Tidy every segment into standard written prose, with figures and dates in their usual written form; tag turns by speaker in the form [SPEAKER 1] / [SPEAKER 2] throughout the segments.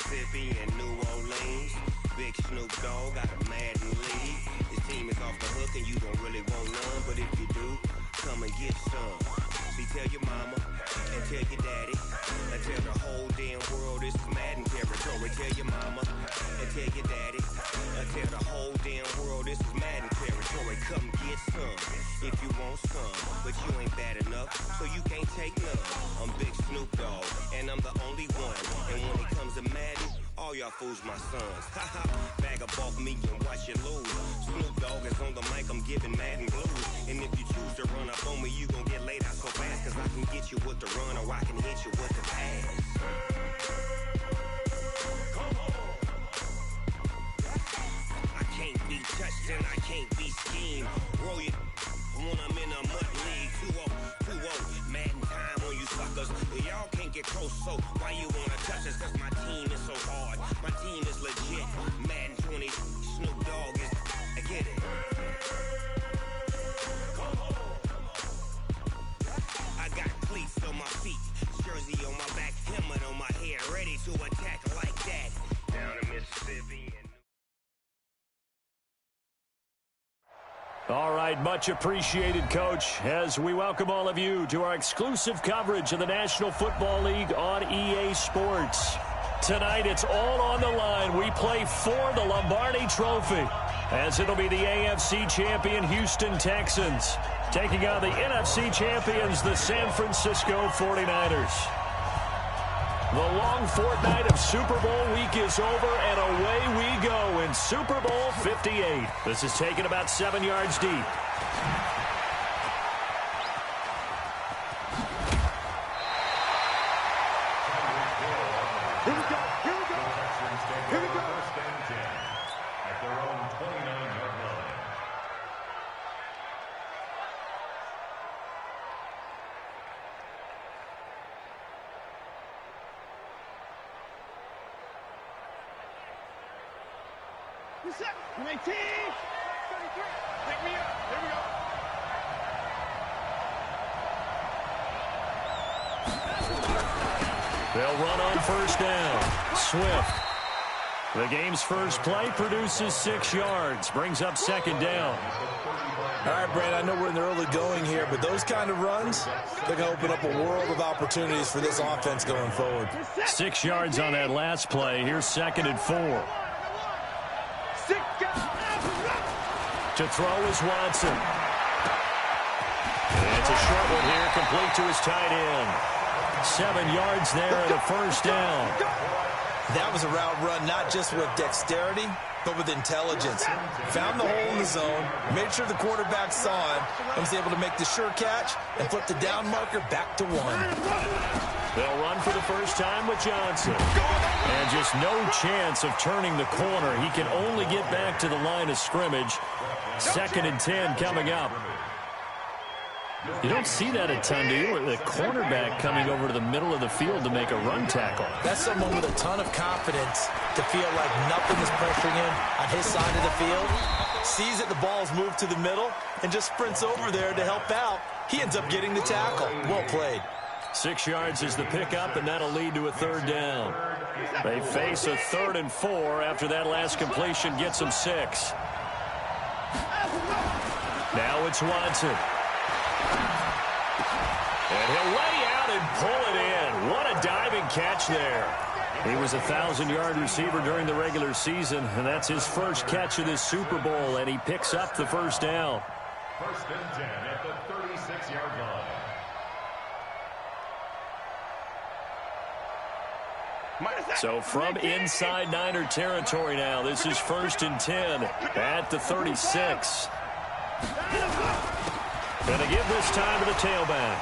[SPEAKER 1] Mississippi and New Orleans. Big Snoop Dogg got a Madden league. His team is off the hook and you don't really want none, but if you do, come and get some. See, tell your mama and tell your daddy and tell the whole damn world this is Madden territory. Tell your mama and tell your daddy and tell the whole damn world this is Madden territory. Come get some if you want some, but you ain't bad enough, so you can't take none. I'm Big Snoop Dogg and I'm the only one. And when it comes to Madden, all y'all fools my sons. Haha, bag up off me and watch you lose. Snoop Dogg is on the mic, I'm giving Madden blues. And if you choose to run up on me, you gon' get laid out so fast. Cause I can get you with the run or I can hit you with the pass. Come on. I can't be touched and I can't be schemed. Roll you when I'm in a mud league. 2-0, Madden time on you suckers. Y'all can't get close, so why you wanna touch us? Cause my team is so hard, my team is legit. Madden 20, Snoop Dogg is, I get it. Come on. I got cleats on my feet, jersey on my back, helmet on my head, ready to attack like that. Down in Mississippi and
[SPEAKER 2] all right, much appreciated, Coach, as we welcome all of you to our exclusive coverage of the National Football League on EA Sports. Tonight, it's all on the line. We play for the Lombardi Trophy, as it'll be the AFC champion Houston Texans taking on the NFC champions, the San Francisco 49ers. The long fortnight of Super Bowl week is over, and away we go in Super Bowl 58. This is taken about 7 yards deep.
[SPEAKER 3] Here we go. Here we go. Here we go. First and 10 at their own 29-yard line.
[SPEAKER 4] What's up? 19. 33. Pick me up. Here we go.
[SPEAKER 2] They'll run on first down. Swift. The game's first play produces 6 yards. Brings up second down.
[SPEAKER 5] All right, Brad, I know we're in the early going here, but those kind of runs, they're going to open up a world of opportunities for this offense going forward.
[SPEAKER 2] 6 yards on that last play. Here's 2nd and 4. To throw is Watson. And it's a short one here, complete to his tight end. 7 yards there and a first down.
[SPEAKER 5] That was a route run not just with dexterity, but with intelligence. Found the hole in the zone, made sure the quarterback saw him, and was able to make the sure catch and flip the down marker back to 1.
[SPEAKER 2] They'll run for the first time with Johnson. And just no chance of turning the corner. He can only get back to the line of scrimmage. 2nd and 10 coming up. You don't see that a ton, do you? The cornerback coming over to the middle of the field to make a run tackle.
[SPEAKER 5] That's someone with a ton of confidence to feel like nothing is pressuring him on his side of the field. Sees that the ball's moved to the middle and just sprints over there to help out. He ends up getting the tackle. Well played.
[SPEAKER 2] 6 yards is the pickup, and that'll lead to a third down. They face a 3rd and 4 after that last completion gets them 6. Now it's Watson. And he'll lay out and pull it in. What a diving catch there. He was a 1,000-yard receiver during the regular season, and that's his first catch of this Super Bowl, and he picks up the first down.
[SPEAKER 3] 1st and 10 at the 36-yard line.
[SPEAKER 2] So from inside Niner territory now, this is 1st and 10 at the 36. Gonna give this time to the tailback.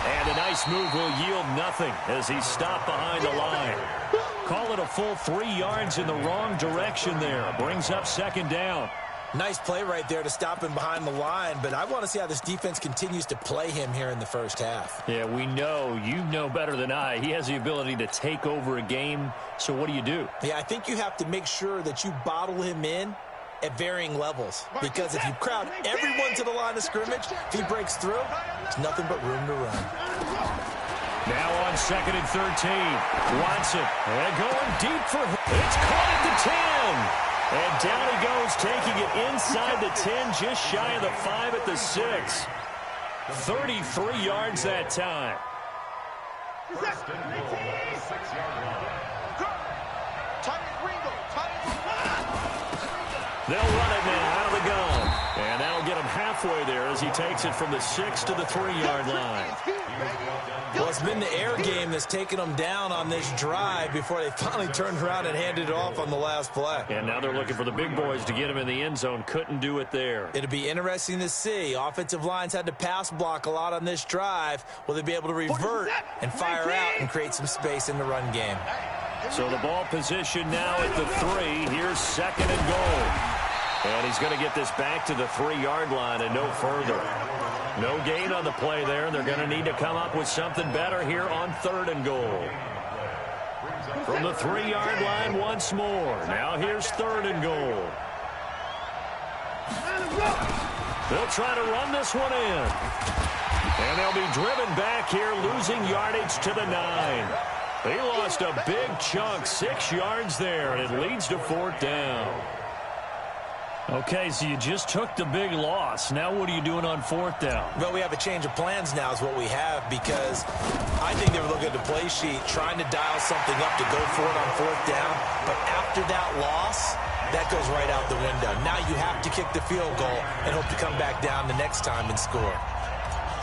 [SPEAKER 2] And a nice move will yield nothing as he's stopped behind the line. Call it a full 3 yards in the wrong direction there. Brings up 2nd down.
[SPEAKER 5] Nice play right there to stop him behind the line, but I want to see how this defense continues to play him here in the first half.
[SPEAKER 2] Yeah, we know. You know better than I. He has the ability to take over a game, so what do?
[SPEAKER 5] Yeah, I think you have to make sure that you bottle him in at varying levels, because if you crowd everyone to the line of scrimmage, if he breaks through, there's nothing but room to run.
[SPEAKER 2] Now on 2nd and 13. Watson. And going deep for him. It's caught at the 10. And down he goes, taking it inside the 10, just shy of the 5 at the 6. 33 yards that time.
[SPEAKER 3] First and goal at the 6-yard line.
[SPEAKER 2] They'll run it now out of the gun. And that'll get him halfway there as he takes it from the 6 to the 3-yard line.
[SPEAKER 5] Well, it's been the air game that's taken them down on this drive before they finally turned around and handed it off on the last play.
[SPEAKER 2] And now they're looking for the big boys to get him in the end zone. Couldn't do it there.
[SPEAKER 5] It'll be interesting to see. Offensive lines had to pass block a lot on this drive. Will they be able to revert and fire out and create some space in the run game?
[SPEAKER 2] So the ball position now at the 3. Here's 2nd and goal. And he's going to get this back to the 3-yard line and no further. No gain on the play there. They're going to need to come up with something better here on 3rd and goal. From the 3-yard line once more. Now here's 3rd and goal. They'll try to run this one in. And they'll be driven back here, losing yardage to the 9. They lost a big chunk, 6 yards there, and it leads to 4th down. Okay, so you just took the big loss. Now what are you doing on 4th down?
[SPEAKER 5] Well, we have a change of plans now is what we have, because I think they were looking at the play sheet, trying to dial something up to go for it on 4th down. But after that loss, that goes right out the window. Now you have to kick the field goal and hope to come back down the next time and score.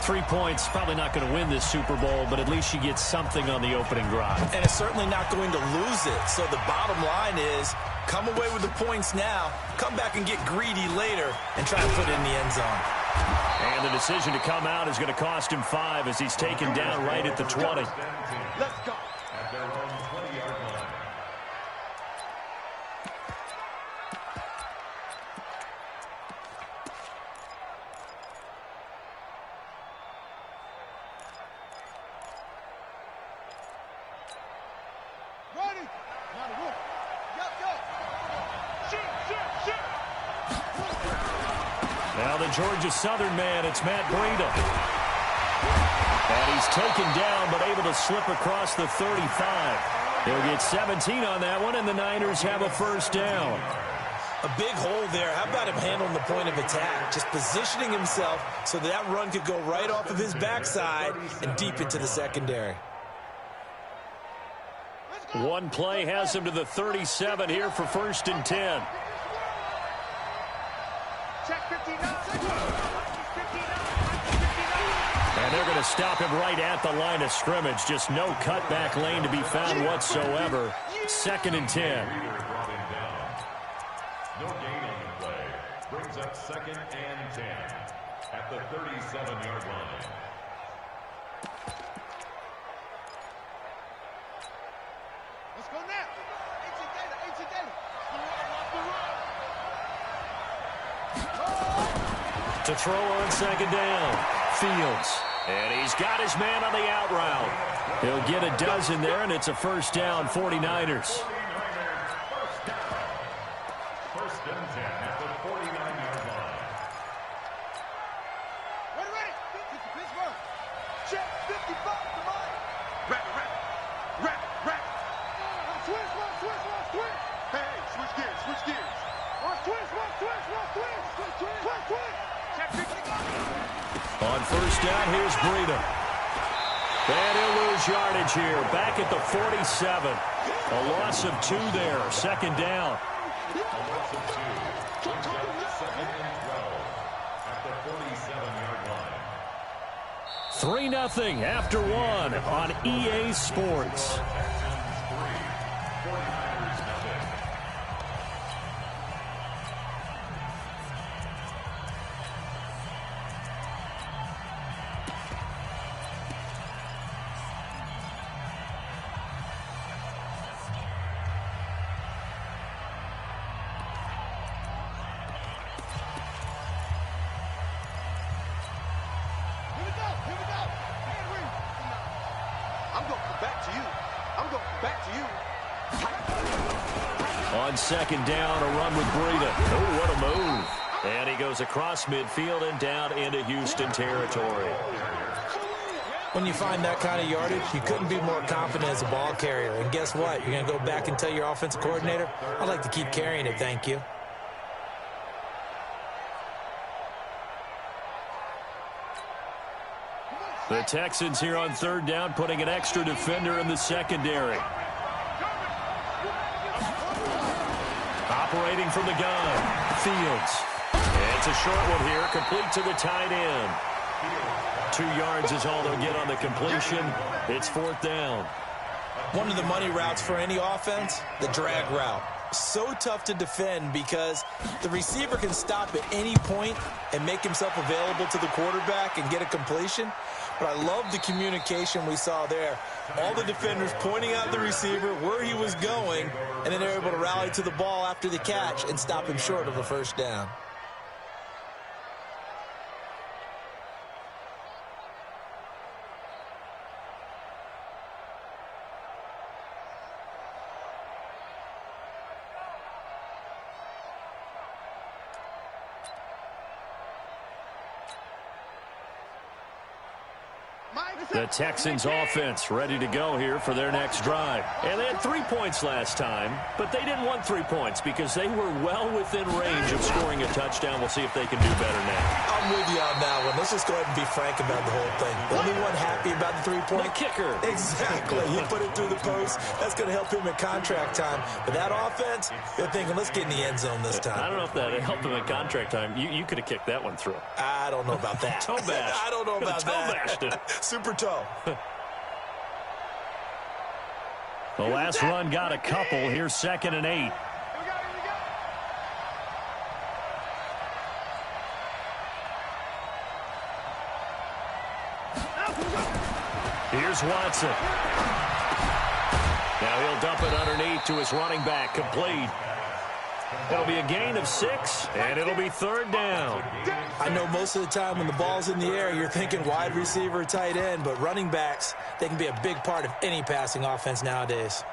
[SPEAKER 2] 3 points, probably not going to win this Super Bowl, but at least you get something on the opening drive.
[SPEAKER 5] And it's certainly not going to lose it. So the bottom line is, come away with the points now, come back and get greedy later, and try to put it in the end zone.
[SPEAKER 2] And the decision to come out is going to cost him 5 as he's taken down right at the 20.
[SPEAKER 3] Let's go. At their own 20-yard line.
[SPEAKER 4] Ready?
[SPEAKER 2] Now the Georgia Southern man, it's Matt Breida. And he's taken down but able to slip across the 35. He'll get 17 on that one, and the Niners have a 1st down.
[SPEAKER 5] A big hole there. How about him handling the point of attack? Just positioning himself so that run could go right off of his backside and deep into the secondary.
[SPEAKER 2] One play has him to the 37 here for 1st and 10. And they're going to stop him right at the line of scrimmage. Just no cutback lane to be found whatsoever. 2nd and 10.
[SPEAKER 3] No gain on the play. Brings up 2nd and 10 at the 37-yard line.
[SPEAKER 4] Let's go now. Ancient data.
[SPEAKER 2] To throw on 2nd down. Fields. And he's got his man on the out route. He'll get a dozen there, and it's a 1st down, 49ers.
[SPEAKER 3] 1st and 10 at the 49-yard line.
[SPEAKER 4] Ready. Pittsburgh. Check 55 to mine. Rap. Switch. Hey, switch gears. Switch. Check 55.
[SPEAKER 2] On 1st down, here's Breida. And he'll lose yardage here. Back at the 47. A loss of 2 there. 2nd down.
[SPEAKER 3] A loss of 2. Brings up 2nd and 12 at the 47-yard line.
[SPEAKER 2] 3-0 after 1 on EA Sports. On 2nd down, a run with Breida. Oh, what a move. And he goes across midfield and down into Houston territory.
[SPEAKER 5] When you find that kind of yardage, you couldn't be more confident as a ball carrier. And guess what? You're going to go back and tell your offensive coordinator, I'd like to keep carrying it, thank you.
[SPEAKER 2] The Texans here on third down, putting an extra defender in the secondary. Operating from the gun, Fields. It's a short one here, complete to the tight end. 2 yards is all they'll get on the completion. It's fourth down.
[SPEAKER 5] One of the money routes for any offense, the drag route. So tough to defend because the receiver can stop at any point and make himself available to the quarterback and get a completion. But I love the communication we saw there. All the defenders pointing out the receiver, where he was going, and then they're able to rally to the ball after the catch and stop him short of a first down.
[SPEAKER 2] The Texans offense ready to go here for their next drive. And they had 3 points last time, but they didn't want 3 points because they were well within range of scoring a touchdown. We'll see if they can do better now.
[SPEAKER 5] I'm with you on that one. Let's just go ahead and be frank about the whole thing. The only one happy about the 3-point?
[SPEAKER 2] The kicker.
[SPEAKER 5] Exactly. He put it through the post. That's going to help him in contract time. But that offense, they're thinking, let's get in the end zone this time.
[SPEAKER 2] I don't know if that helped him in contract time. You could have kicked that one through.
[SPEAKER 5] I don't know about that.
[SPEAKER 2] Toe bash.
[SPEAKER 5] I don't know about
[SPEAKER 2] Toe
[SPEAKER 5] that.
[SPEAKER 2] bashed it.
[SPEAKER 5] Super toe.
[SPEAKER 2] The last run got a couple. Here's 2nd and 8. Here's Watson. Now he'll dump it underneath to his running back. Complete. It'll be a gain of 6, and it'll be third down.
[SPEAKER 5] I know most of the time when the ball's in the air, you're thinking wide receiver, tight end, but running backs, they can be a big part of any passing offense nowadays.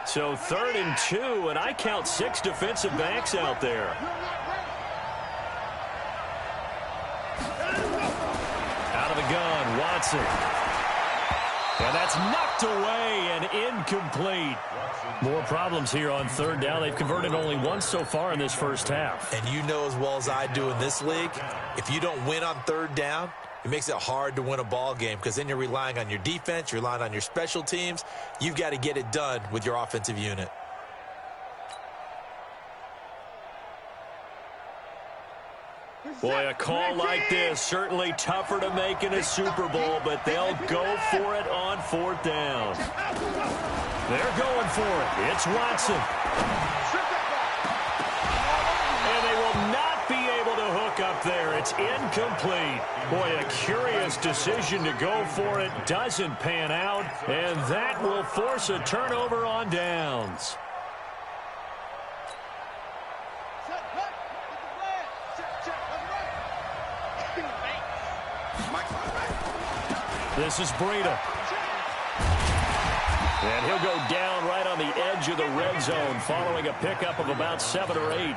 [SPEAKER 2] So 3rd and 2, and I count 6 defensive backs out there. Out of the gun, Watson. And that's knocked away and incomplete. More problems here on third down. They've converted only once so far in this first half.
[SPEAKER 5] And you know as well as I do in this league, if you don't win on third down, it makes it hard to win a ball game because then you're relying on your defense, you're relying on your special teams. You've got to get it done with your offensive unit.
[SPEAKER 2] Boy, a call like this, certainly tougher to make in a Super Bowl, but they'll go for it on 4th down. They're going for it. It's Watson. And they will not be able to hook up there. It's incomplete. Boy, a curious decision to go for it. Doesn't pan out, and that will force a turnover on downs. This is Breida. And he'll go down right on the edge of the red zone following a pickup of about 7 or 8.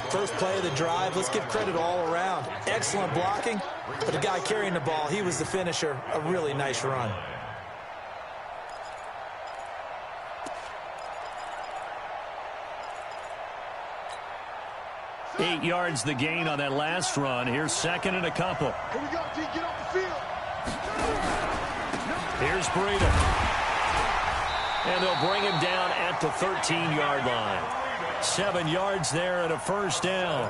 [SPEAKER 5] First play of the drive, let's give credit all around. Excellent blocking, but the guy carrying the ball, he was the finisher. A really nice run.
[SPEAKER 2] Eight yards the gain on that last run. Here's 2nd and a couple.
[SPEAKER 4] Here we go, T. Get off the field.
[SPEAKER 2] Here's Breida. And they'll bring him down at the 13-yard line. 7 yards there and a first down.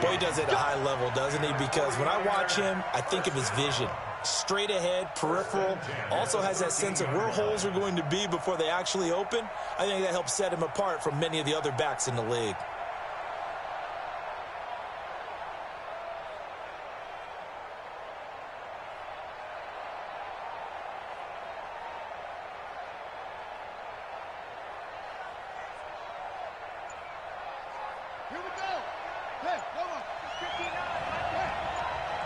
[SPEAKER 5] Boy, he does it at a high level, doesn't he? Because when I watch him, I think of his vision. Straight ahead, peripheral, also has that sense of where holes are going to be before they actually open. I think that helps set him apart from many of the other backs in the league.
[SPEAKER 4] Here we go. Hey, come on. 59. Hey.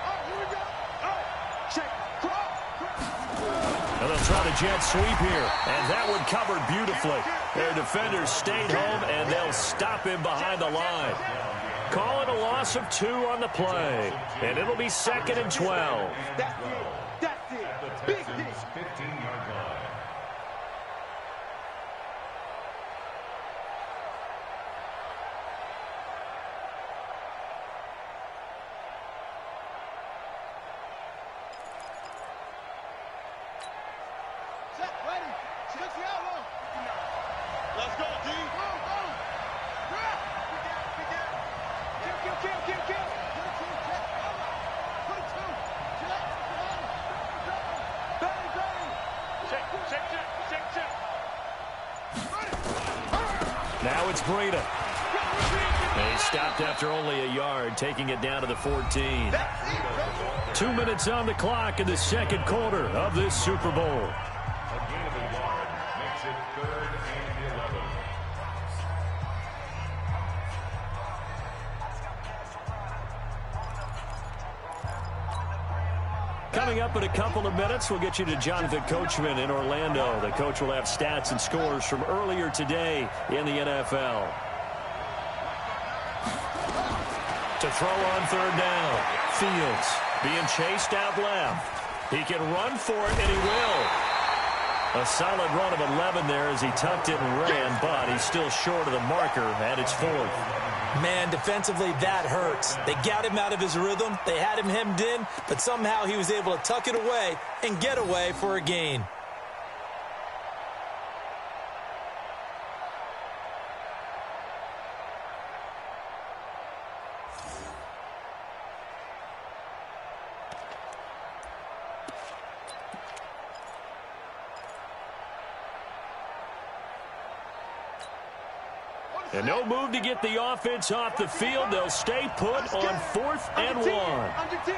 [SPEAKER 4] All right, here we go. All right. Check. Cross.
[SPEAKER 2] And they'll try the jet sweep here. And that one covered beautifully. Their defenders stayed home, and they'll stop him behind the line. Call it a loss of 2 on the play. And it'll be 2nd and 12.
[SPEAKER 4] That's it. That's it. Big hit.
[SPEAKER 3] 15-yard line.
[SPEAKER 4] Set, ready. Switch the elbow. Let's go, D. Go, go. Grab. Kill. Put a 2, check. Put a 2. Check. Check.
[SPEAKER 2] Now it's Breida. He stopped after only a yard, taking it down to the 14. 2 minutes on the clock in the second quarter of this Super Bowl.
[SPEAKER 3] A gain of a yard makes it 3rd and 11.
[SPEAKER 2] Coming up in a couple of minutes, we'll get you to Jonathan Coachman in Orlando. The coach will have stats and scores from earlier today in the NFL. To throw on 3rd down. Fields being chased out left. He can run for it, and he will. A solid run of 11 there as he tucked it and ran, but he's still short of the marker, and it's 4th.
[SPEAKER 5] Man, defensively, that hurts. They got him out of his rhythm. They had him hemmed in, but somehow he was able to tuck it away and get away for a gain.
[SPEAKER 2] And no move to get the offense off the field. They'll stay put on 4th and 1.
[SPEAKER 4] Under 10.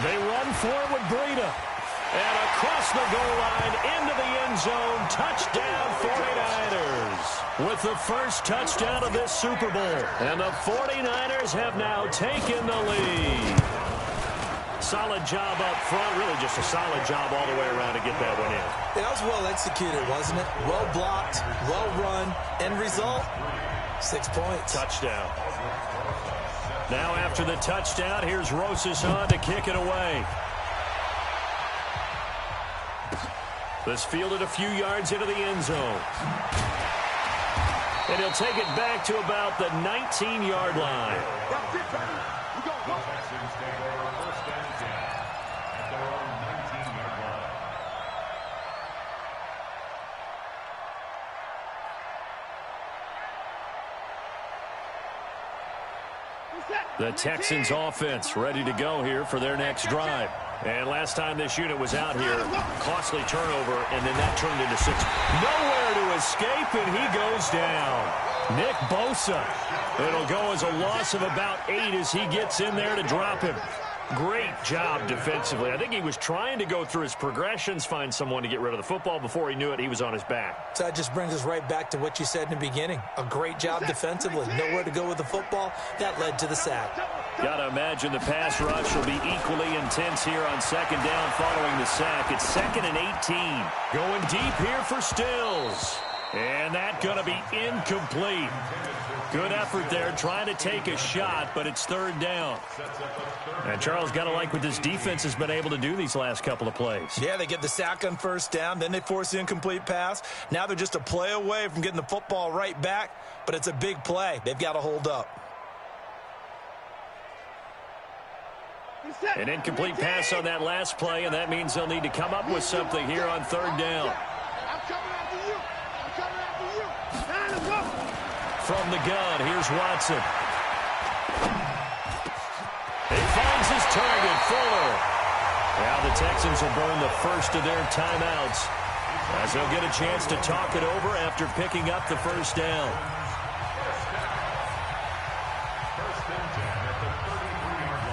[SPEAKER 2] They run forward with Breida. And across the goal line into the end zone. Touchdown 49ers. With the first touchdown of this Super Bowl. And the 49ers have now taken the lead. Solid job up front. Really just a solid job all the way around to get that one in.
[SPEAKER 5] That was well executed, wasn't it? Well blocked, well run. End result, 6 points.
[SPEAKER 2] Touchdown. Now after the touchdown, here's Rosas on to kick it away. This fielded a few yards into the end zone. And he'll take it back to about the 19-yard line.
[SPEAKER 4] That's it, baby. We go.
[SPEAKER 3] Texans take over 1st and 10 at their own 19-yard line.
[SPEAKER 2] The Texans offense ready to go here for their next drive. And last time this unit was out here, costly turnover, and then that turned into 6. Nowhere to escape, and he goes down. Nick Bosa. It'll go as a loss of about 8 as he gets in there to drop him. Great job defensively. I think he was trying to go through his progressions, find someone to get rid of the football. Before he knew it, he was on his back.
[SPEAKER 5] So that just brings us right back to what you said in the beginning. A great job defensively. Nowhere to go with the football. That led to the sack.
[SPEAKER 2] Got to imagine the pass rush will be equally intense here on 2nd down following the sack. It's 2nd and 18. Going deep here for Stills. And that's going to be incomplete. Good effort there trying to take a shot, but it's 3rd down. And Charles, got to like what this defense has been able to do these last couple of plays.
[SPEAKER 5] Yeah, they get the sack on 1st down, then they force the incomplete pass. Now they're just a play away from getting the football right back, but it's a big play. They've got to hold up.
[SPEAKER 2] An incomplete pass on that last play, and that means they'll need to come up with something here on 3rd down.
[SPEAKER 4] I'm coming after you.
[SPEAKER 2] From the gun, here's Watson. He finds his target, Fuller. Now the Texans will burn the first of their timeouts as they'll get a chance to talk it over after picking up the 1st down.
[SPEAKER 3] 1st and 10 at the 33-yard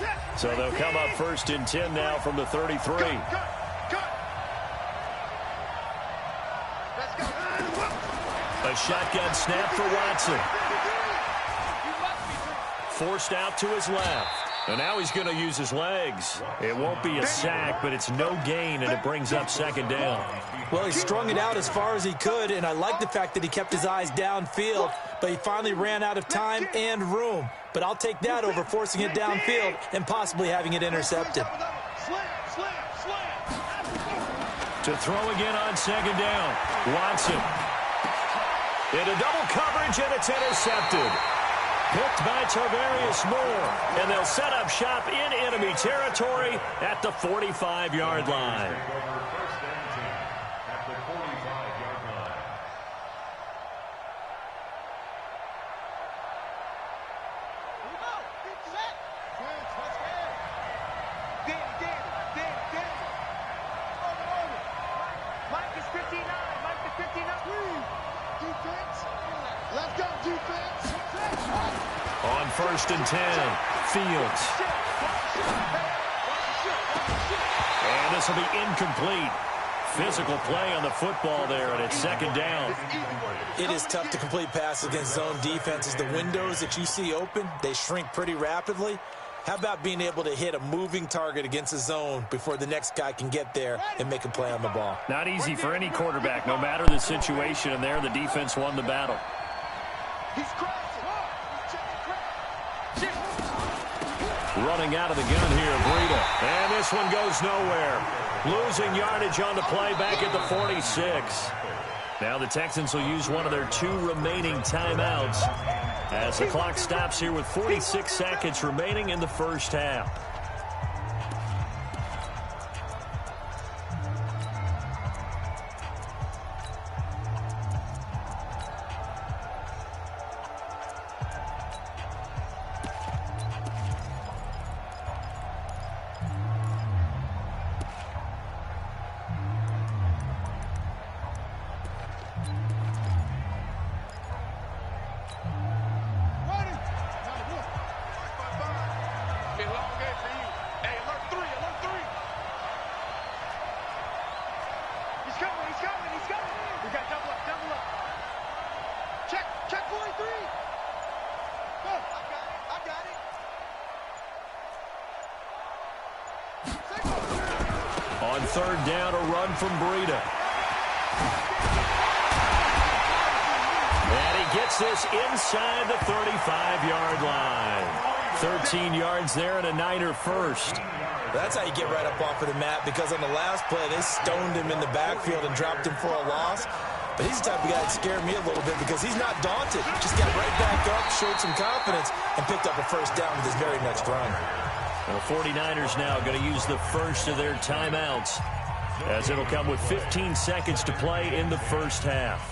[SPEAKER 3] line.
[SPEAKER 2] So they'll come up 1st and 10 now from the 33. A shotgun snap for Watson. Forced out to his left. And now he's going to use his legs. It won't be a sack, but it's no gain, and it brings up second down.
[SPEAKER 5] Well, he strung it out as far as he could, and I like the fact that he kept his eyes downfield, but he finally ran out of time and room. But I'll take that over forcing it downfield and possibly having it intercepted.
[SPEAKER 2] To throw again on second down. Watson. Into double coverage, and it's intercepted. Picked by Tarvarius Moore, and they'll set up shop in enemy territory at the 45-yard line. On 1st and 10, Fields. And this will be incomplete. Physical play on the football there, and it's second down.
[SPEAKER 5] It is tough to complete passes against zone defenses. The windows that you see open, they shrink pretty rapidly. How about being able to hit a moving target against a zone before the next guy can get there and make a play on the ball?
[SPEAKER 2] Not easy for any quarterback, no matter the situation, and there the defense won the battle. Running out of the gun here, Breida. And this one goes nowhere. Losing yardage on the play back at the 46. Now the Texans will use one of their 2 remaining timeouts as the clock stops here with 46 seconds remaining in the first half. On 3rd down, a run from Breida. And he gets this inside the 35-yard line. 13 yards there and a Niner first.
[SPEAKER 5] That's how you get right up off of the mat, because on the last play, they stoned him in the backfield and dropped him for a loss. But he's the type of guy that scared me a little bit because he's not daunted. Just got right back up, showed some confidence, and picked up a first down with his very next run.
[SPEAKER 2] The 49ers now going to use the first of their timeouts, as it'll come with 15 seconds to play in the first half.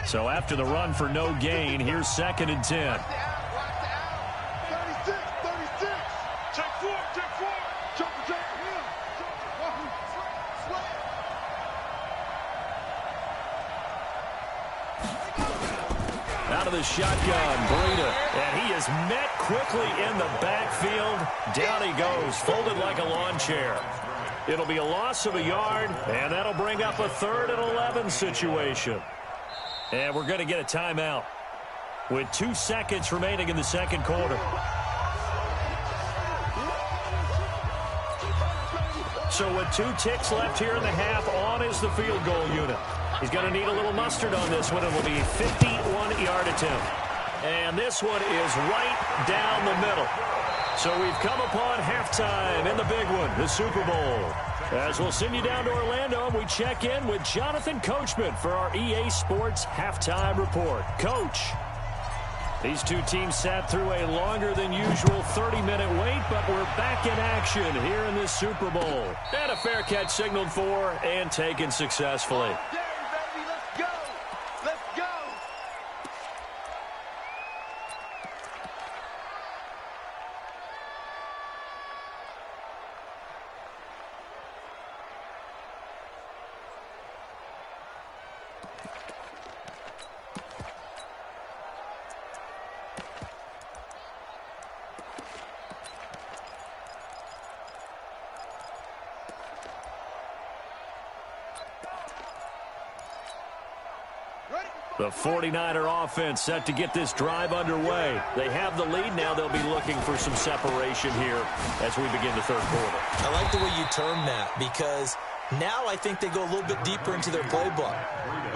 [SPEAKER 2] So after the run for no gain, here's 2nd and 10. Out of the shotgun, Breida, and he is met quickly in the backfield. Down he goes, folded like a lawn chair. It'll be a loss of a yard, and that'll bring up a 3rd and 11 situation. And we're going to get a timeout with 2 seconds remaining in the second quarter. So with 2 ticks left here in the half, on is the field goal unit. He's going to need a little mustard on this one. It will be a 51-yard attempt. And this one is right down the middle. So we've come upon halftime in the big one, the Super Bowl. As we'll send you down to Orlando, and we check in with Jonathan Coachman for our EA Sports Halftime Report. Coach, these 2 teams sat through a longer than usual 30-minute wait, but we're back in action here in this Super Bowl. And a fair catch signaled for and taken successfully. The 49er offense set to get this drive underway. They have the lead now. They'll be looking for some separation here as we begin the third quarter.
[SPEAKER 5] I like the way you term that because now I think they go a little bit deeper into their playbook.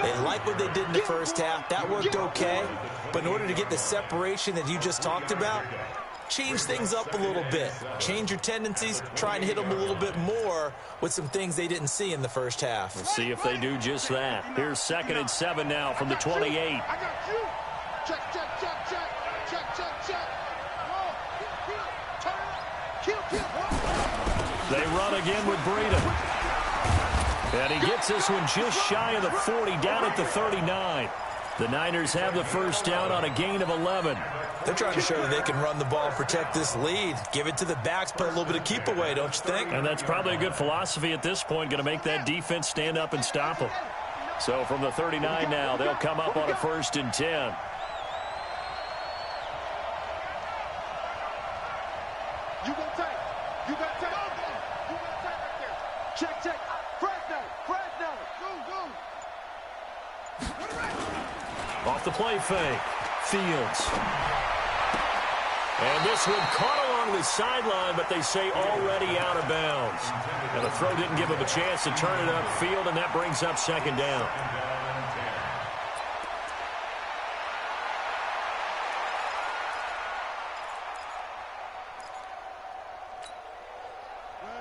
[SPEAKER 5] They like what they did in the first half. That worked okay. But in order to get the separation that you just talked about, change things up a little bit. Change your tendencies. Try and hit them a little bit more with some things they didn't see in the first half.
[SPEAKER 2] We'll see if they do just that. Here's 2nd and 7 now from the 28.
[SPEAKER 4] I got you. Check, check, check, check. Check, check, check. Kill, kill.
[SPEAKER 2] They run again with Breida. And he gets this one just shy of the 40, down at the 39. The Niners have the first down on a gain of 11.
[SPEAKER 5] They're trying to show that they can run the ball and protect this lead. Give it to the backs, play a little bit of keep away, don't you think?
[SPEAKER 2] And that's probably a good philosophy at this point, going to make that defense stand up and stop them. So from the 39 now, they'll come up on a 1st and 10.
[SPEAKER 4] You got tape. You got tape. You got tape right there. Check, check. Fresno. Go.
[SPEAKER 2] Off the play fake. Fields. And this one caught along the sideline, but they say already out of bounds. And the throw didn't give him a chance to turn it upfield, and that brings up 2nd down.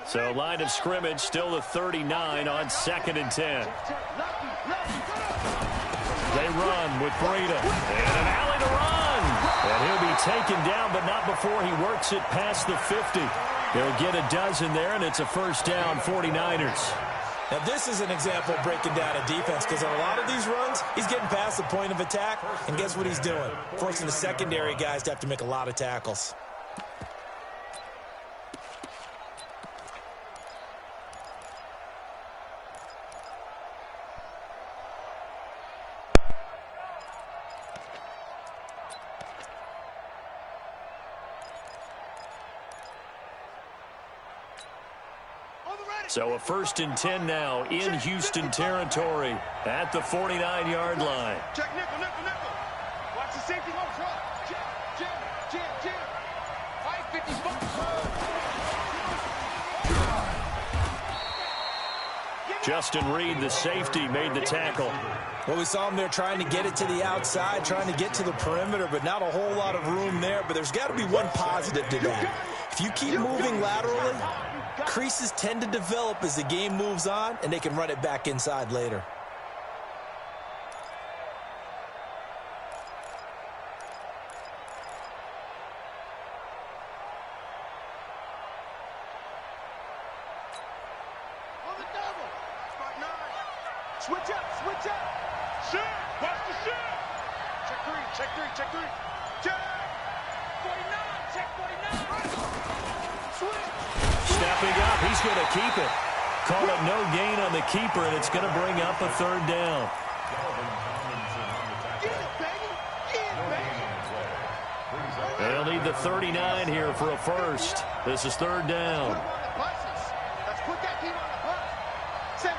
[SPEAKER 2] So line of scrimmage still the 39 on 2nd and 10. They run with Breida. And an alley to run. And he'll be taken down, but not before he works it past the 50. They'll get a dozen there, and it's a 1st down, 49ers.
[SPEAKER 5] Now, this is an example of breaking down a defense because on a lot of these runs, he's getting past the point of attack, and guess what he's doing? Forcing the secondary guys to have to make a lot of tackles.
[SPEAKER 2] So a 1st and 10 now in Houston territory at the 49-yard line.
[SPEAKER 4] Check nickel. Watch the safety go front. Jam. 550 spots.
[SPEAKER 2] Justin Reed, the safety, made the tackle.
[SPEAKER 5] Well, we saw him there trying to get it to the outside, trying to get to the perimeter, but not a whole lot of room there. But there's got to be one positive to that. If you keep moving laterally, creases tend to develop as the game moves on, and they can run it back inside later.
[SPEAKER 4] On the double. Spot 9. Switch up. Shit. Watch the shit. Check 3. Check 49. Check 49. Switch.
[SPEAKER 2] Stepping up, he's going to keep it. Call it no gain on the keeper, and it's going to bring up a 3rd down.
[SPEAKER 4] Get it, baby.
[SPEAKER 2] They'll need the 39 here for a 1st. This is 3rd down.
[SPEAKER 4] Let's put that team on the bus. Say.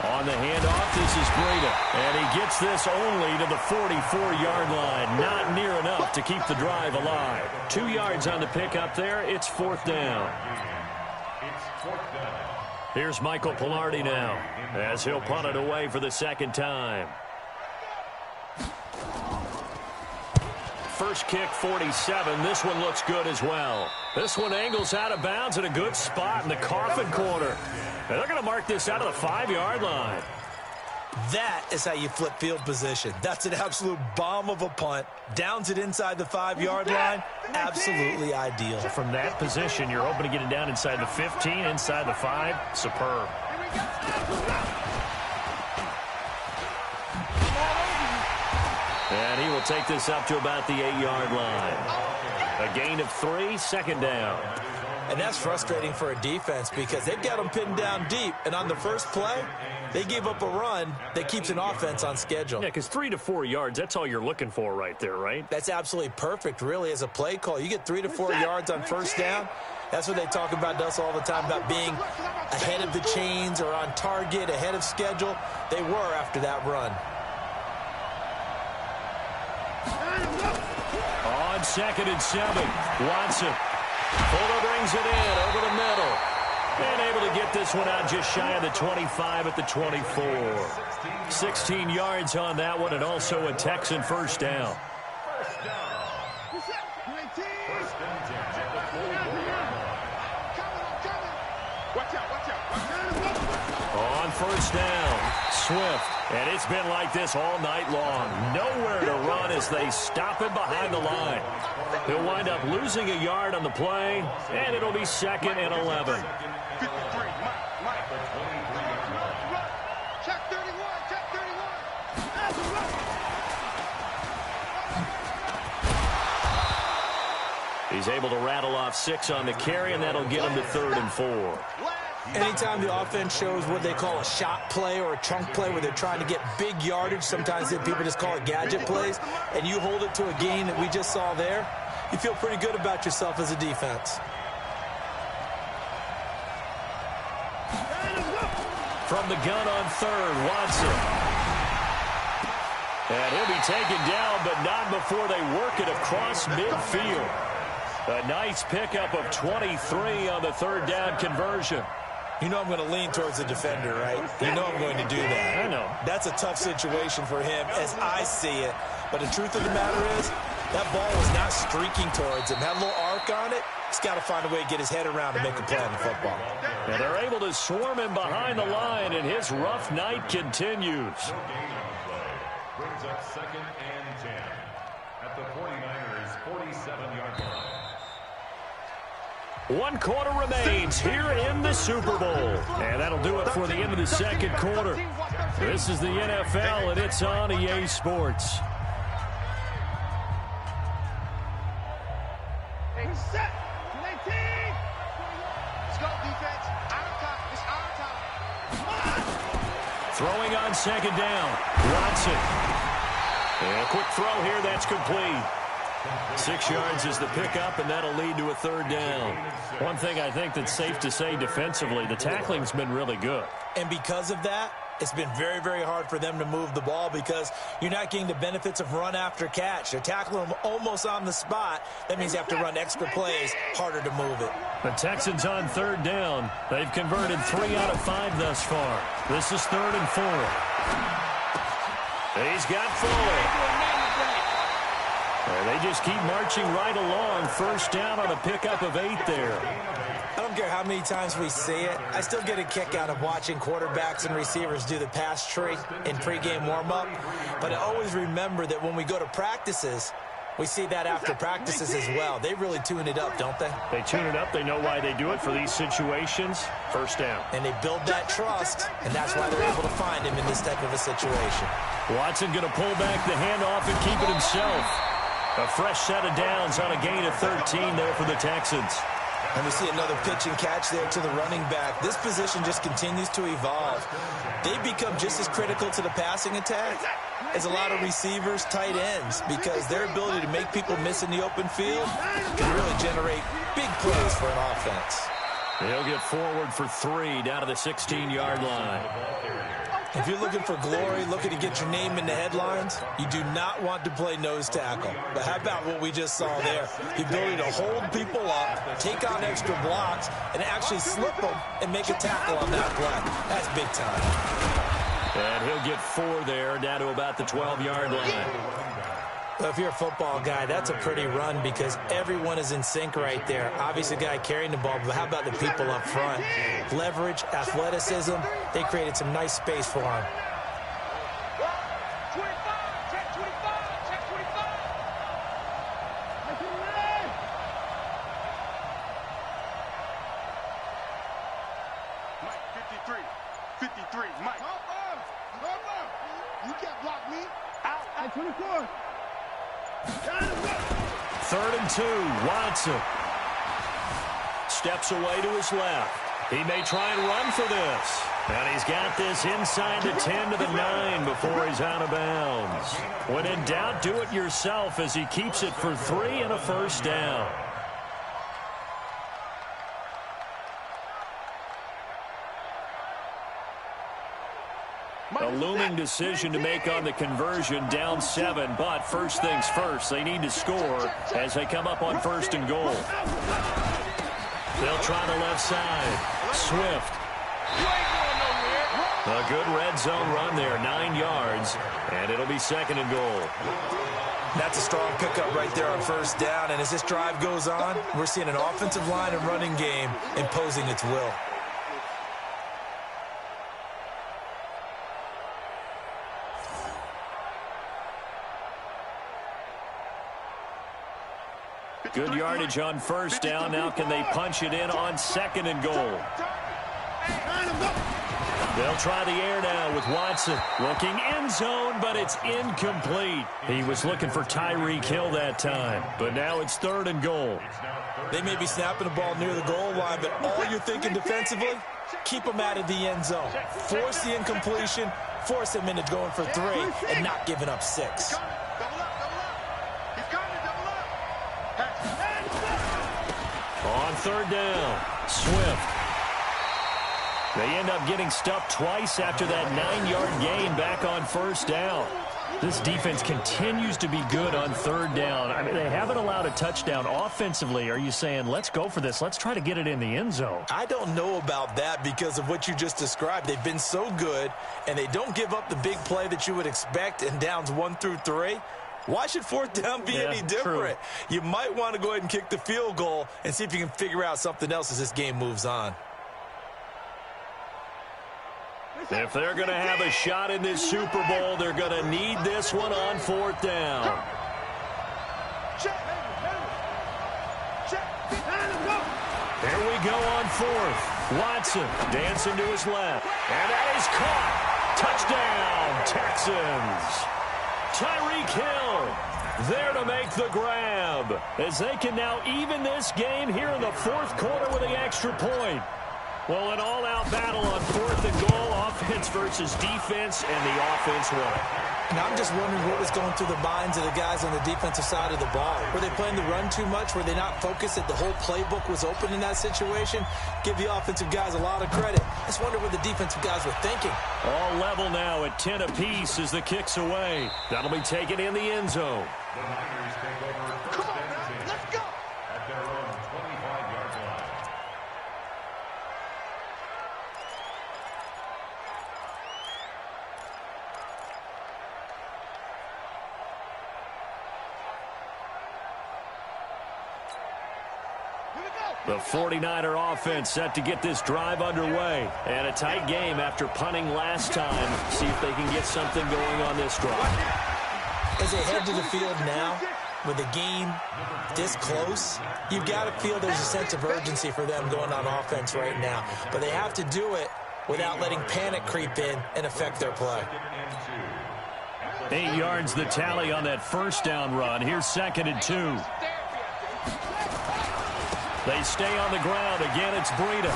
[SPEAKER 2] On the handoff, this is Breida. And he gets this only to the 44-yard line. Not near enough to keep the drive alive. 2 yards on the pickup there. It's 4th down. Here's Michael Pearle now as he'll punt it away for the 2nd time. First kick, 47. This one looks good as well. This one angles out of bounds at a good spot in the coffin corner. And they're going to mark this out of the 5-yard line.
[SPEAKER 5] That is how you flip field position. That's an absolute bomb of a punt. Downs it inside the 5-yard line. Absolutely ideal.
[SPEAKER 2] From that position, you're hoping to get it down inside the 15, inside the 5. Superb. And he will take this up to about the 8-yard line. A gain of 3, 2nd down.
[SPEAKER 5] And that's frustrating for a defense because they've got them pinned down deep. And on the first play, they gave up a run that keeps an offense on schedule.
[SPEAKER 2] Yeah, because 3 to 4 yards, that's all you're looking for right there, right?
[SPEAKER 5] That's absolutely perfect, really, as a play call. You get 3 to 4 yards on first down, That's what they talk about to us all the time, about being ahead of the chains or on target, ahead of schedule. They were after that run.
[SPEAKER 2] On 2nd and 7, Watson. Fuller brings it in over the middle. And able to get this one out just shy of the 25 at the 24. 16 yards on that one, and also a Texan first down. On first down, Swift. And it's been like this all night long. Nowhere to run as they stop him behind the line. He'll wind up losing a yard on the play, and it'll be 2nd and 11.
[SPEAKER 4] Check 31, check 31.
[SPEAKER 2] He's able to rattle off 6 on the carry, and that'll get him to 3rd and 4.
[SPEAKER 5] Anytime the offense shows what they call a shot play or a chunk play where they're trying to get big yardage, sometimes people just call it gadget plays, and you hold it to a gain that we just saw there, you feel pretty good about yourself as a defense.
[SPEAKER 2] From the gun on 3rd, Watson. And he'll be taken down, but not before they work it across midfield. A nice pickup of 23 on the 3rd down conversion.
[SPEAKER 5] You know I'm going to lean towards the defender, right? You know I'm going to do that.
[SPEAKER 2] I know.
[SPEAKER 5] That's a tough situation for him as I see it. But the truth of the matter is, that ball was not streaking towards him. Had a little arc on it. He's got to find a way to get his head around and make a play on the football.
[SPEAKER 2] And they're able to swarm him behind the line, and his rough night continues.
[SPEAKER 3] Brings up 2nd and 10 at the 49ers' 47-yard line.
[SPEAKER 2] 1 quarter remains here in the Super Bowl. And that'll do it for the end of the 2nd quarter. This is the NFL, and it's on EA Sports.
[SPEAKER 4] Set. 19. Let's go, defense. Out of time. It's out of time.
[SPEAKER 2] Throwing on 2nd down. Watson. And a quick throw here. That's complete. 6 yards is the pickup, and that'll lead to a 3rd down. One thing I think that's safe to say defensively, the tackling's been really good.
[SPEAKER 5] And because of that, it's been very, very hard for them to move the ball because you're not getting the benefits of run after catch. They're tackling them almost on the spot. That means you have to run extra plays, harder to move it.
[SPEAKER 2] The Texans on 3rd down. They've converted 3 out of 5 thus far. This is 3rd and 4. He's got Fuller. And they just keep marching right along. First down on a pickup of 8 there.
[SPEAKER 5] I don't care how many times we see it. I still get a kick out of watching quarterbacks and receivers do the pass tree in pregame warm-up. But I always remember that when we go to practices, we see that after practices as well. They really tune it up, don't they?
[SPEAKER 2] They tune it up. They know why they do it for these situations. First down.
[SPEAKER 5] And they build that trust, and that's why they're able to find him in this type of a situation.
[SPEAKER 2] Watson going to pull back the handoff and keep it himself. A fresh set of downs on a gain of 13 there for the Texans.
[SPEAKER 5] And we see another pitch and catch there to the running back. This position just continues to evolve. They become just as critical to the passing attack as a lot of receivers, tight ends, because their ability to make people miss in the open field can really generate big plays for an offense.
[SPEAKER 2] They'll get forward for 3 down to the 16-yard line.
[SPEAKER 5] If you're looking for glory, looking to get your name in the headlines, you do not want to play nose tackle. But how about what we just saw there? The ability to hold people up, take on extra blocks, and actually slip them and make a tackle on that play. That's big time.
[SPEAKER 2] And he'll get 4 there, down to about the 12-yard line.
[SPEAKER 5] Well, if you're a football guy, that's a pretty run because everyone is in sync right there. Obviously, the guy carrying the ball, but how about the people up front? Leverage, athleticism, they created some nice space for him.
[SPEAKER 4] 25, check 25, check 25. Mike, 53, Mike. You can't block me. Out at 24.
[SPEAKER 2] 3rd and 2, Watson. Steps away to his left. He may try and run for this. And he's got this inside the 10 to the 9 before he's out of bounds. When in doubt, do it yourself as he keeps it for 3 and a first down. looming decision to make on the conversion, down 7. But first things first, they need to score as they come up on 1st and goal. They'll try the left side. Swift. A good red zone run there, 9 yards, and it'll be 2nd and goal.
[SPEAKER 5] That's a strong pickup right there on 1st down, and as this drive goes on, we're seeing an offensive line and running game imposing its will.
[SPEAKER 2] Good yardage on 1st down. Now can they punch it in on 2nd and goal? They'll try the air now with Watson. Looking end zone, but it's incomplete. He was looking for Tyreek Hill that time, but now it's 3rd and goal.
[SPEAKER 5] They may be snapping the ball near the goal line, but all you're thinking defensively, keep them out of the end zone. Force the incompletion, force them into going for 3, and not giving up 6.
[SPEAKER 2] On 3rd down, Swift. They end up getting stuffed twice after that 9-yard gain back on 1st down. This defense continues to be good on 3rd down. I mean, they haven't allowed a touchdown. Offensively, are you saying, let's go for this, let's try to get it in the end zone?
[SPEAKER 5] I don't know about that because of what you just described. They've been so good, and they don't give up the big play that you would expect in downs 1 through 3. Why should 4th down be any different? True. You might want to go ahead and kick the field goal and see if you can figure out something else as this game moves on.
[SPEAKER 2] If they're going to have a shot in this Super Bowl, they're going to need this one on 4th down. There we go on 4th. Watson dancing to his left. And that is caught. Touchdown, Texans. Tyreek Hill there to make the grab as they can now even this game here in the 4th quarter with the extra point. Well, an all-out battle on 4th and goal, offense versus defense, and the offense won.
[SPEAKER 5] Now, I'm just wondering what was going through the minds of the guys on the defensive side of the ball. Were they playing the run too much? Were they not focused that the whole playbook was open in that situation? Give the offensive guys a lot of credit. I just wonder what the defensive guys were thinking.
[SPEAKER 2] All level now at 10 apiece as the kick's away. That'll be taken in the end zone.
[SPEAKER 3] The Niners take over first and 10
[SPEAKER 4] Let's go.
[SPEAKER 3] at their own 25-yard line.
[SPEAKER 2] The 49er offense set to get this drive underway. And a tight game after punting last time. See if they can get something going on this drive.
[SPEAKER 5] As they head to the field now, with the game this close, you've got to feel there's a sense of urgency for them going on offense right now. But they have to do it without letting panic creep in and affect their play.
[SPEAKER 2] 8 yards the tally on that 1st down run. Here's 2nd and 2. They stay on the ground. Again, it's Breida.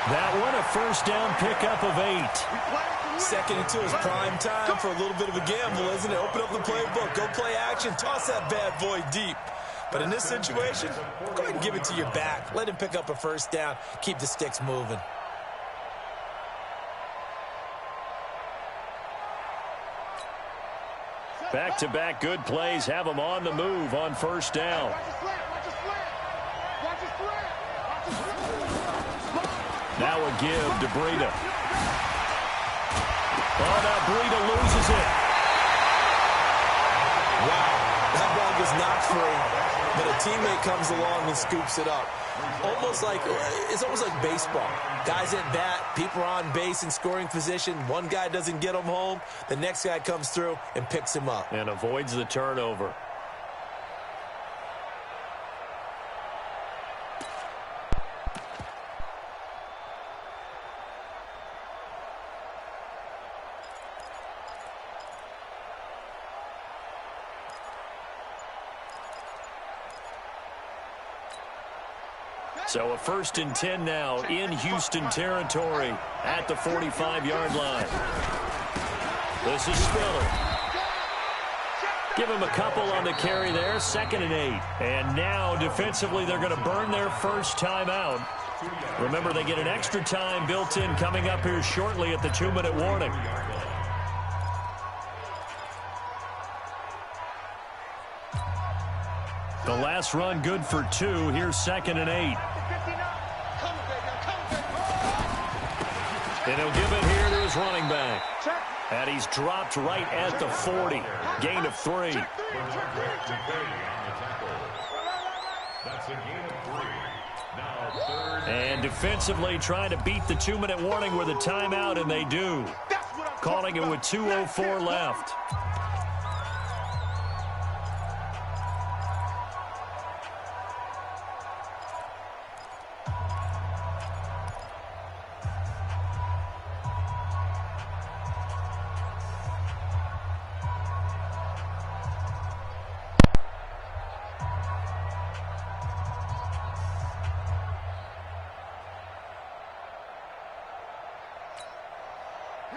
[SPEAKER 2] That one, a 1st down pickup of 8.
[SPEAKER 5] 2nd and 2 is prime time for a little bit of a gamble, isn't it? Open up the playbook. Go play action. Toss that bad boy deep. But in this situation, go ahead and give it to your back. Let him pick up a 1st down. Keep the sticks moving.
[SPEAKER 2] Back-to-back good plays have them on the move on 1st down. Now a give to Breida. Oh, now Breida loses it.
[SPEAKER 5] Wow, that ball was knocked free, but a teammate comes along and scoops it up. It's almost like baseball. Guys at bat, people are on base in scoring position. One guy doesn't get him home. The next guy comes through and picks him up.
[SPEAKER 2] And avoids the turnover. So a 1st and 10 now in Houston territory at the 45-yard line. This is Spiller. Give him a couple on the carry there. 2nd and 8. And now defensively they're going to burn their first timeout. Remember, they get an extra time built in coming up here shortly at the 2-minute warning. The last run good for 2. Here's 2nd and 8. And he'll give it here to his running back. And he's dropped right at the 40. Gain of 3.
[SPEAKER 3] That's a gain of 3. Now 3rd.
[SPEAKER 2] And defensively trying to beat the 2-minute warning with a timeout, and they do. Calling it with 2:04 left.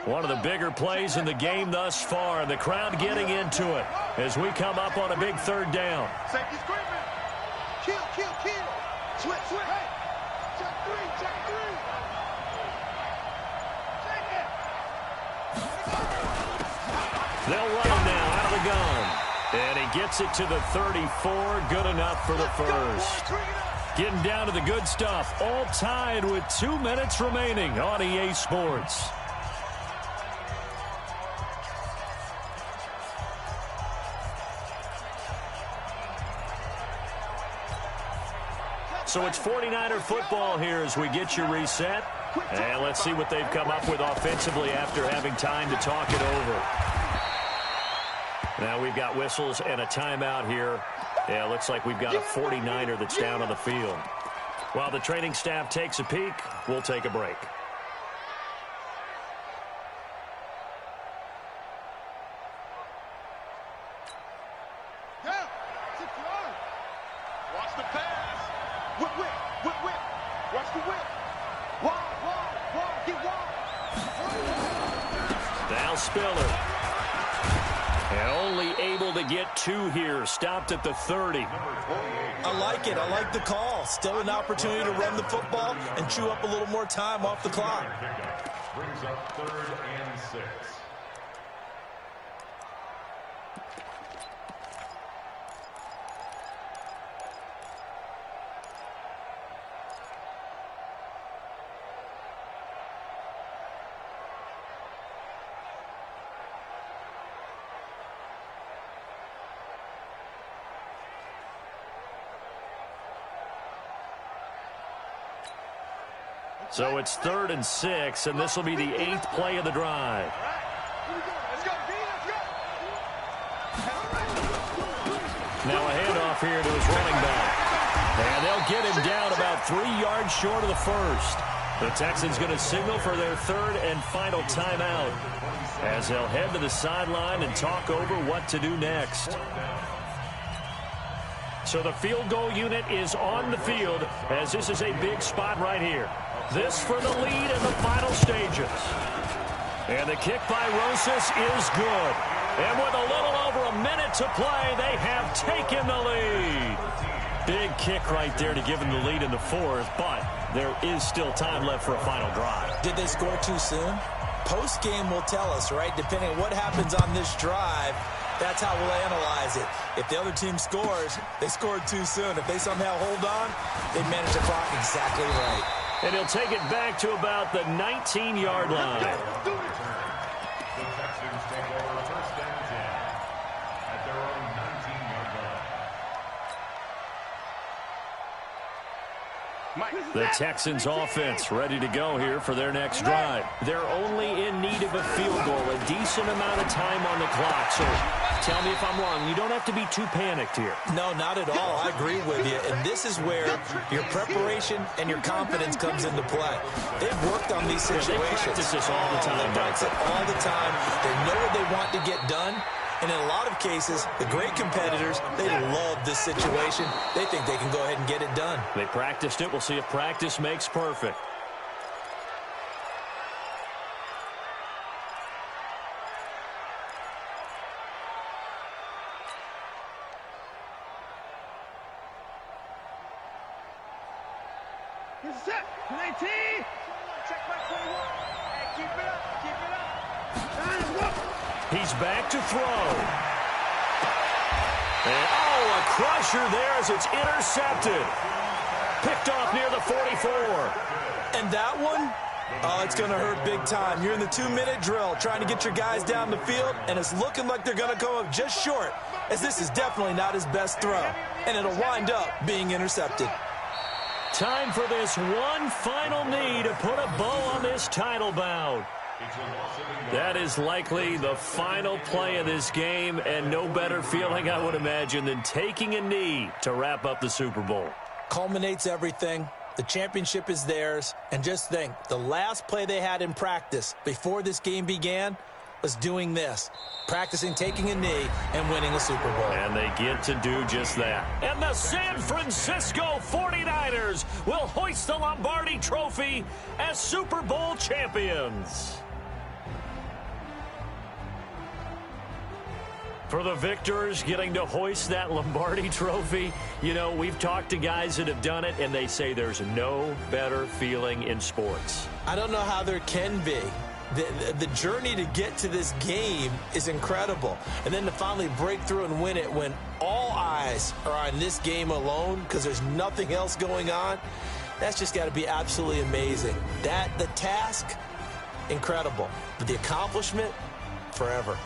[SPEAKER 2] One of the bigger plays in the game thus far. The crowd getting into it as we come up on a big 3rd down.
[SPEAKER 4] Safety screaming. Kill, kill, kill. Switch, switch. Hey. Check 3, check 3. Take it.
[SPEAKER 2] They'll run him now out of the gun. And he gets it to the 34. Good enough for the first. Getting down to the good stuff. All tied with 2 minutes remaining on EA Sports. So it's 49er football here as we get you reset. And let's see what they've come up with offensively after having time to talk it over. Now we've got whistles and a timeout here. Yeah, looks like we've got a 49er that's down on the field. While the training staff takes a peek, we'll take a break.
[SPEAKER 4] Watch the pass. Whip, whip, whip, whip. Watch the whip. Wide, wide, wide, get wide.
[SPEAKER 2] Now Spiller. And only able to get 2 here. Stopped at the 30.
[SPEAKER 5] I like it. I like the call. Still an opportunity to run the football and chew up a little more time off the clock.
[SPEAKER 3] Brings up 3rd and 6.
[SPEAKER 2] So it's 3rd and 6, and this will be the 8th play of the drive.
[SPEAKER 4] Let's go, D, let's go.
[SPEAKER 2] Now a handoff here to his running back. And they'll get him down about 3 yards short of the first. The Texans going to signal for their 3rd and final timeout as they'll head to the sideline and talk over what to do next. So the field goal unit is on the field as this is a big spot right here. This for the lead in the final stages. And the kick by Rosas is good. And with a little over a minute to play, they have taken the lead. Big kick right there to give them the lead in the 4th, but there is still time left for a final drive.
[SPEAKER 5] Did they score too soon? Post-game will tell us, right? Depending on what happens on this drive, that's how we'll analyze it. If the other team scores, they scored too soon. If they somehow hold on, they manage the clock exactly right.
[SPEAKER 2] And he'll take it back to about the 19-yard line.
[SPEAKER 3] The Texans take over 1st and 10 at their own 19-yard line.
[SPEAKER 2] The Texans offense ready to go here for their next drive. They're only in need of a field goal, a decent amount of time on the clock. So tell me if I'm wrong. You don't have to be too panicked here.
[SPEAKER 5] No, not at all. I agree with you. And this is where your preparation and your confidence comes into play. They've worked on these situations.
[SPEAKER 2] They practice this all the time.
[SPEAKER 5] They practice it all the time. They know what they want to get done. And in a lot of cases, the great competitors, they love this situation. They think they can go ahead and get it done.
[SPEAKER 2] They practiced it. We'll see if practice makes perfect.
[SPEAKER 4] Here's a set. 19. Check back 21. Hey, keep it up. Keep it up.
[SPEAKER 2] He's back to throw. And, oh, a crusher there as it's intercepted. Picked off near the 44.
[SPEAKER 5] And that one, oh, it's going to hurt big time. You're in the 2-minute drill trying to get your guys down the field, and it's looking like they're going to come up just short, as this is definitely not his best throw. And it'll wind up being intercepted.
[SPEAKER 2] Time for this one final knee to put a bow on this title bout. That is likely the final play of this game, and no better feeling, I would imagine, than taking a knee to wrap up the Super Bowl.
[SPEAKER 5] Culminates everything. The championship is theirs. And just think, the last play they had in practice before this game began was doing this, practicing taking a knee and winning a Super Bowl.
[SPEAKER 2] And they get to do just that. And the San Francisco 49ers will hoist the Lombardi Trophy as Super Bowl champions. For the victors getting to hoist that Lombardi Trophy, you know, we've talked to guys that have done it, and they say there's no better feeling in sports.
[SPEAKER 5] I don't know how there can be. The journey to get to this game is incredible. And then to finally break through and win it when all eyes are on this game alone because there's nothing else going on, that's just got to be absolutely amazing. The task, incredible. But the accomplishment, forever.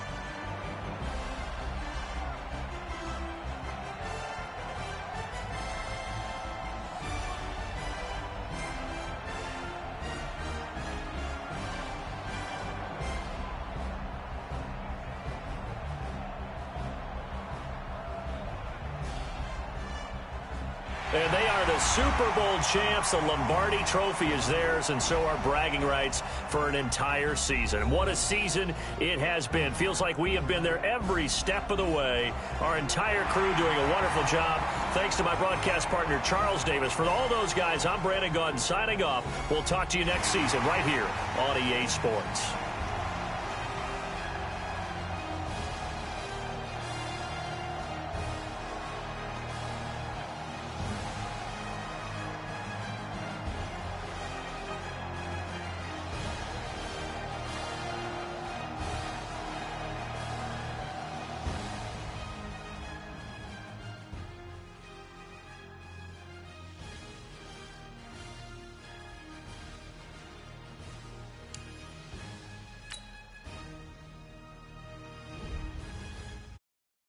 [SPEAKER 2] And they are the Super Bowl champs. The Lombardi Trophy is theirs, and so are bragging rights for an entire season. What a season it has been. Feels like we have been there every step of the way. Our entire crew doing a wonderful job. Thanks to my broadcast partner, Charles Davis. For all those guys, I'm Brandon Gaudin signing off. We'll talk to you next season right here on EA Sports.